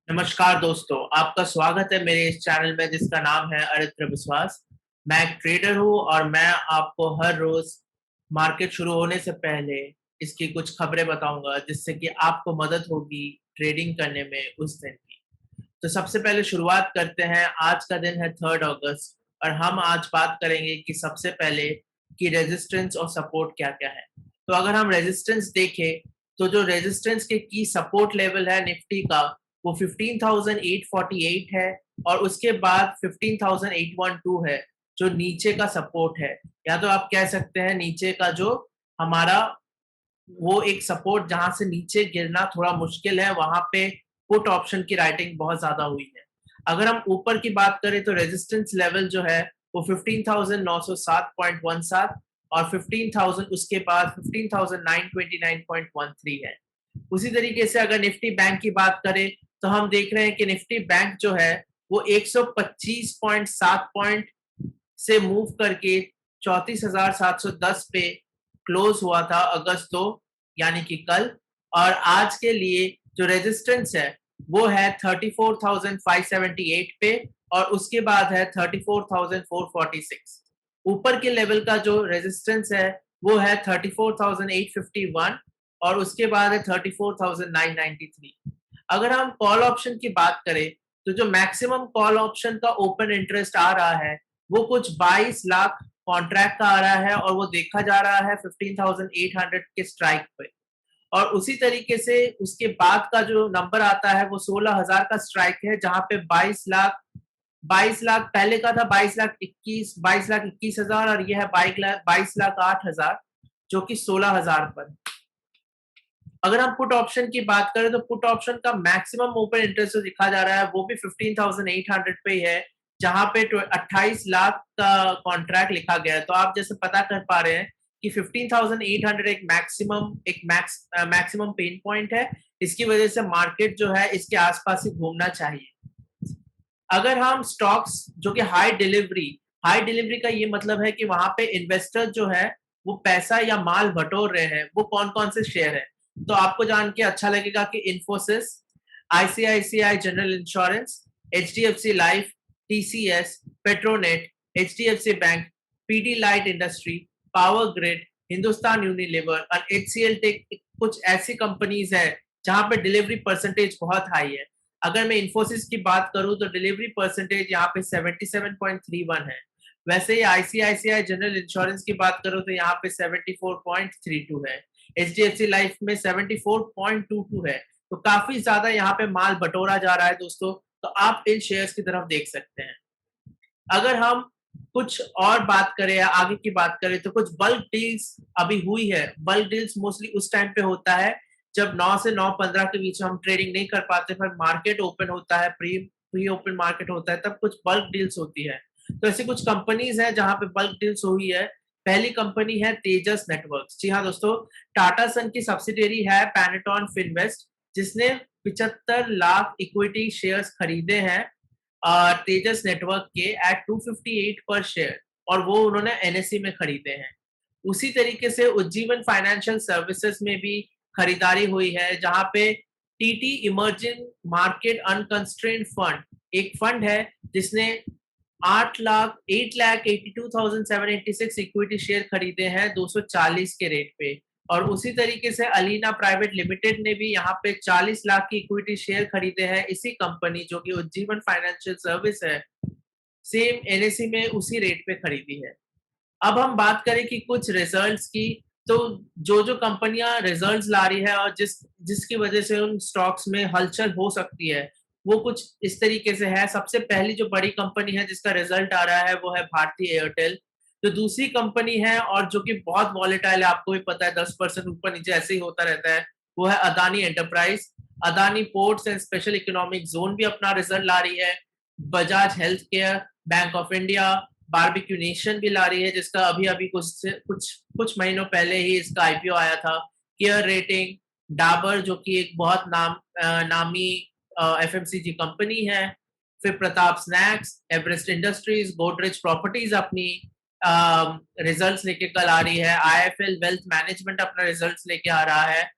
नमस्कार दोस्तों, आपका स्वागत है मेरे इस चैनल में जिसका नाम है अरित्र विश्वास। मैं एक ट्रेडर हूँ और मैं आपको हर रोज मार्केट शुरू होने से पहले इसकी कुछ खबरें बताऊंगा जिससे कि आपको मदद होगी ट्रेडिंग करने में उस दिन की। तो सबसे पहले शुरुआत करते हैं। आज का दिन है 3 अगस्त और हम आज बात करेंगे कि सबसे पहले कि रेजिस्टेंस और सपोर्ट क्या-क्या है। तो अगर हम रेजिस्टेंस देखें, तो जो रेजिस्टेंस के की सपोर्ट लेवल है निफ्टी का, वो 15,848 है और उसके बाद 15,812 है, जो नीचे का सपोर्ट है। या तो आप कह सकते हैं नीचे का जो हमारा वो एक सपोर्ट जहाँ से नीचे गिरना थोड़ा मुश्किल है, वहाँ पे पुट ऑप्शन की राइटिंग बहुत ज़्यादा हुई है। अगर हम ऊपर की बात करें तो रेजिस्टेंस लेवल जो है वो 15,907.17 और 15,000 उसके बाद 15,929.13 है। उसी तरीके से अगर निफ्टी बैंक की बात करें तो हम देख रहे हैं कि निफ्टी बैंक जो है वो 125.7 पॉइंट से मूव करके 34,710 पे क्लोज हुआ था अगस्त 2 यानी कि कल। और आज के लिए जो रेजिस्टेंस है वो है 34,578 पे और उसके बाद है 34,446। ऊपर के लेवल का जो रेजिस्टेंस है वो है 34,851 और उसके बाद है 34,993। अगर हम कॉल ऑप्शन की बात करें तो जो मैक्सिमम कॉल ऑप्शन का ओपन इंटरेस्ट आ रहा है वो कुछ 22 लाख कॉन्ट्रैक्ट का आ रहा है और वो देखा जा रहा है 15,800 के स्ट्राइक पे। और उसी तरीके से उसके बाद का जो नंबर आता है वो 16,000 का स्ट्राइक है, जहां पे 22 लाख पहले का था, 22 लाख 21 और ये है 22 लाख 8 हजार, जो कि 16,000 पर। अगर हम पुट ऑप्शन की बात करें तो पुट ऑप्शन का मैक्सिमम ओपन इंटरेस्ट जो दिखा जा रहा है वो भी 15,800 पे ही है, जहां पे 28 लाख का कॉन्ट्रैक्ट लिखा गया है। तो आप जैसे पता कर पा रहे हैं कि 15,800 एक मैक्सिमम पेन पॉइंट है। इसकी वजह से मार्केट जो है इसके आसपास ही घूमना चाहिए। अगर हम स्टॉक्स जो कि हाई डिलीवरी का ये मतलब है कि वहां पे इन्वेस्टर जो है वो पैसा या माल बटोर रहे हैं, वो कौन कौन से शेयर है। तो आपको जान के अच्छा लगेगा कि Infosys, ICICI general insurance, HDFC life, TCS, Petronet, HDFC bank, PD light industry, power grid, Hindustan Unilever और एचसीएल टेक कुछ ऐसी कंपनीज है जहां पे डिलीवरी परसेंटेज बहुत हाई है। अगर मैं इन्फोसिस की बात करूं तो डिलीवरी परसेंटेज यहाँ पे 77.31 है। वैसे ही आईसीआईसीआई जनरल इंश्योरेंस की बात करूं तो यहाँ पे 74.32 है। एचडीएफसी लाइफ में 74.22 है। तो काफी ज्यादा यहाँ पे माल बटोरा जा रहा है दोस्तों। तो आप इन शेयर्स की तरफ देख सकते हैं। अगर हम कुछ और बात करें या आगे की बात करें तो कुछ बल्क डील्स अभी हुई है। बल्क डील्स मोस्टली उस टाइम पे होता है जब 9 से 9:15 के बीच में हम ट्रेडिंग नहीं कर पाते, फिर मार्केट ओपन होता है, प्री प्री ओपन मार्केट होता है, तब कुछ बल्क डील्स होती है। तो ऐसी कुछ कंपनीज हैं जहां पे बल्क डील्स हुई है। पहली कंपनी है तेजस नेटवर्क्स। जी हाँ दोस्तों, टाटा सन की सब्सिडियरी है पैनेटॉन फिनवेस्ट, जिसने 75 लाख इक्विटी शेयर्स खरीदे हैं तेजस नेटवर्क के एट 258 पर शेयर, और वो उन्होंने एनएससी में खरीदे हैं। उसी तरीके से उज्जीवन फाइनेंशियल सर्विसेज में भी खरीदारी हुई है, जहां पे TT emerging market unconstrained fund एक फंड है जिसने 8,82,786 इक्विटी शेयर खरीदे हैं 240 के रेट पे। और उसी तरीके से अलीना प्राइवेट लिमिटेड ने भी यहाँ पे 40 लाख की इक्विटी शेयर खरीदे हैं इसी कंपनी जो कि उज्जीवन फाइनेंशियल सर्विस है, सेम एनएससी में उसी रेट पे खरीदी है। अब हम बात करें कि कुछ रिजल्ट्स की, तो जो जो कंपनियां रिजल्ट्स ला रही है और जिसकी वजह से उन स्टॉक्स में हलचल हो सकती है, वो कुछ इस तरीके से है। सबसे पहली जो बड़ी कंपनी है जिसका रिजल्ट आ रहा है वो है भारतीय एयरटेल। जो दूसरी कंपनी है और जो कि बहुत वॉलेटाइल है, आपको भी पता है, 10% ऊपर नीचे ऐसे ही होता रहता है, वो है Adani enterprise. Adani ports and special economic zone भी अपना रिजल्ट ला रही है। Bajaj health care, bank of India, Barbeque Nation भी ला रही है, जिसका अभी अभी कुछ महीनों पहले ही इसका आईपीओ आया था। केयर रेटिंग, डाबर जो कि एक बहुत नामी एफएमसीजी कंपनी है, फिर Pratap snacks, Everest industries, Godrej properties अपनी रिजल्ट्स लेके कल आ रही है। आईएफएल वेल्थ मैनेजमेंट अपना रिजल्ट्स लेके आ रहा है।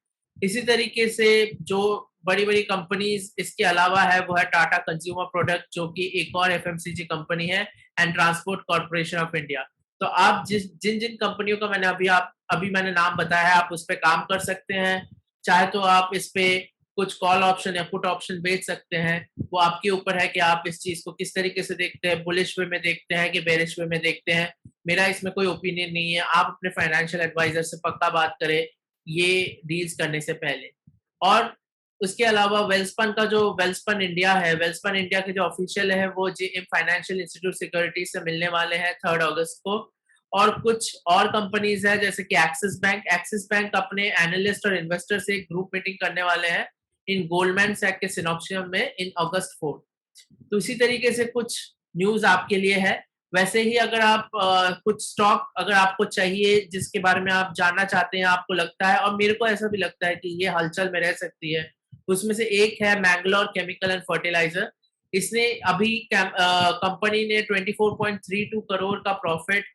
इसी तरीके से जो बड़ी-बड़ी कंपनीज इसके अलावा है वो है टाटा कंज्यूमर प्रोडक्ट, जो कि एक और एफएमसीजी कंपनी है, and transport corporation of India. तो आप जिन-जिन कंपनियों का अभी मैंने नाम बताया है, आप उस पे काम कर सकते हैं। चाहे तो आप इस पे कुछ कॉल ऑप्शन या पुट ऑप्शन बेच सकते हैं। वो आपके ऊपर है कि आप इस चीज़ को किस तरीके से देखते हैं, बुलिश वे में देखते हैं कि बेरिश वे में देखते हैं। मेरा इसमें कोई ओपिनियन नहीं है। आप अपने फाइनेंशियल एडवाइज़र से पक्का बात करें ये डील्स करने से पहले। और उसके अलावा वेल्सपन इंडिया है, वेल्सपन इंडिया के जो ऑफिशियल है वो जेएम फाइनेंशियल इंस्टीट्यूट सिक्योरिटीज से मिलने वाले हैं 3 अगस्त को। और कुछ और कंपनीज है जैसे कि एक्सिस बैंक अपने एनालिस्ट और इन्वेस्टर से एक ग्रुप मीटिंग करने वाले हैं इन गोल्डमैन सैक के सिनॉप्शियम में इन अगस्त 4। तो इसी तरीके से कुछ न्यूज़ आपके लिए है। वैसे ही अगर आप कुछ स्टॉक अगर आपको चाहिए जिसके बारे में आप जानना चाहते हैं, आपको लगता है और मेरे को ऐसा भी लगता है कि ये हलचल में रह सकती है, उसमें से एक है मैंगलोर केमिकल एंड फर्टिलाइजर। इसने अभी कंपनी ने 24.32 करोड़ का प्रॉफिट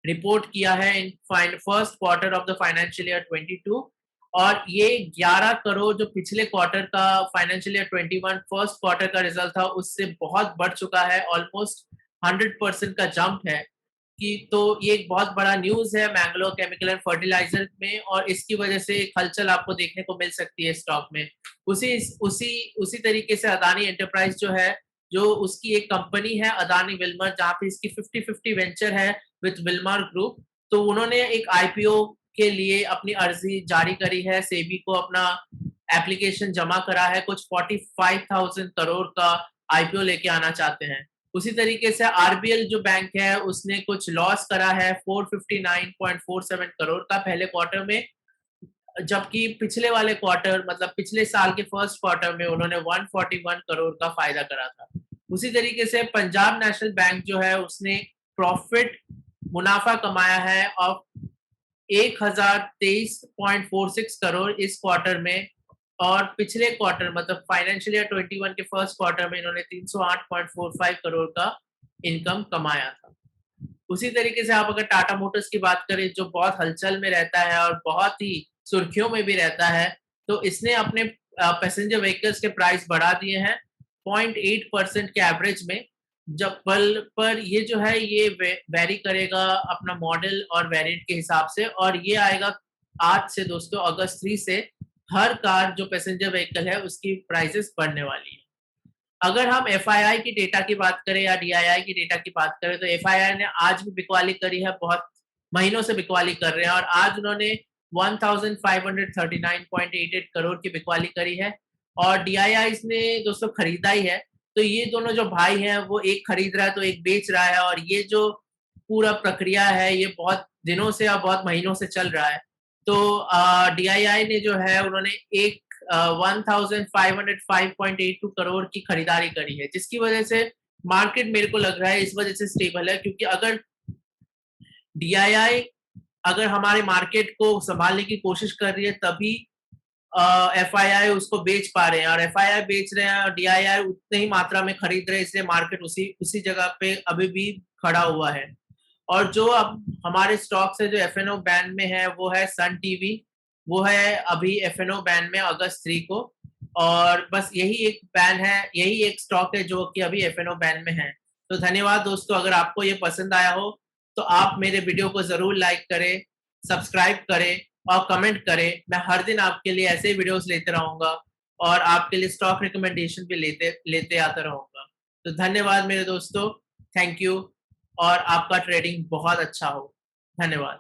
रिपोर्ट किया है in first quarter of the financial year 22, और ये 11 करोड़ जो पिछले क्वार्टर का फाइनेंशियल ईयर 21 फर्स्ट क्वार्टर का रिजल्ट था उससे बहुत बढ़ चुका है। ऑलमोस्ट 100% का जंप है कि तो ये एक बहुत बड़ा न्यूज़ है मैंगलोर केमिकल एंड फर्टिलाइजर में, और इसकी वजह से एक हलचल आपको देखने को मिल सकती है स्टॉक में। उसी उसी उसी तरीके से अदानी एंटरप्राइज जो है, जो उसकी एक कंपनी है अदानी विल्मर, जहाँ पे इसकी 50-50 वेंचर है विथ विल्मर ग्रुप। तो उन्होंने एक आईपीओ के लिए अपनी अर्जी जारी करी है, सेबी को अपना एप्लीकेशन जमा करा है, कुछ 45,000 करोड़ का आईपीओ लेके आना चाहते हैं। उसी तरीके से आरबीएल जो बैंक है उसने कुछ लॉस करा है 459.47 करोड़ का पहले क्वार्टर में, जबकि पिछले वाले क्वार्टर मतलब पिछले साल के फर्स्ट क्वार्टर में उन्होंने 141 करोड़ का फायदा करा था। उसी तरीके से पंजाब नेशनल बैंक जो है उसने प्रॉफिट मुनाफा कमाया है ऑफ 1023.46 करोड़ इस क्वार्टर में, और पिछले क्वार्टर मतलब फाइनेंशियल ईयर 21 के फर्स्ट क्वार्टर में इन्होंने 308.45 करोड़ का इनकम कमाया था। उसी तरीके से आप अगर टाटा मोटर्स की बात करें जो बहुत हलचल में रहता है और बहुत ही सुर्खियों में भी रहता है, तो इसने अपने पैसेंजर व्हीकल्स के प्राइस बढ़ा दिए हैं 0.8% के एवरेज में। जब पर ये जो है ये वेरी करेगा अपना मॉडल और वेरिएंट के हिसाब से, और ये आएगा आज से दोस्तों अगस्त 3 से हर कार जो पैसेंजर व्हीकल है उसकी प्राइसेस बढ़ने वाली है। अगर हम एफआईआई की डेटा की बात करें या डीआईआई की डेटा की बात करें, तो एफआईआई ने आज भी बिकवाली करी है, बहुत महीनों से बिकवाली कर रहे हैं, और आज उन्होंने 1539.88 करोड़ की बिकवाली करी है, और डीआईआई ने दोस्तों खरीदा ही है। तो ये दोनों जो भाई हैं वो एक खरीद रहा है तो एक बेच रहा है, और ये जो पूरा प्रक्रिया है ये बहुत दिनों से और बहुत महीनों से चल रहा है। तो डीआईआई ने जो है उन्होंने एक 1505.82 करोड़ की खरीदारी करी है, जिसकी वजह से मार्केट मेरे को लग रहा है इस वजह से स्टेबल है, क्योंकि अगर डीआईआई अगर हमारे मार्केट को संभालने की कोशिश कर रही है तभी एफआईआई उसको बेच पा रहे हैं, और एफआईआई बेच रहे हैं और डीआईआई उतने ही मात्रा में खरीद रहे हैं, इसलिए मार्केट उसी उसी जगह पे अभी भी खड़ा हुआ है। और जो अब हमारे स्टॉक्स है जो एफएनओ बैन में है वो है सन टीवी, वो है अभी एफएनओ बैन में अगस्त 3 को, और बस यही एक बैन है, यही एक स्टॉक है जो कि अभी एफएनओ बैन में है। तो धन्यवाद दोस्तों, अगर आपको ये पसंद आया हो तो आप मेरे वीडियो को ज़रूर लाइक करें, सब्सक्राइब करें और कमेंट करें। मैं हर दिन आपके लिए ऐसे ही वीडियोस लेते रहूँगा और आपके लिए स्टॉक रिकमेंडेशन भी लेते आता रहूँगा। तो धन्यवाद मेरे दोस्तों, थैंक यू, और आपका ट्रेडिंग बहुत अच्छा हो। धन्यवाद।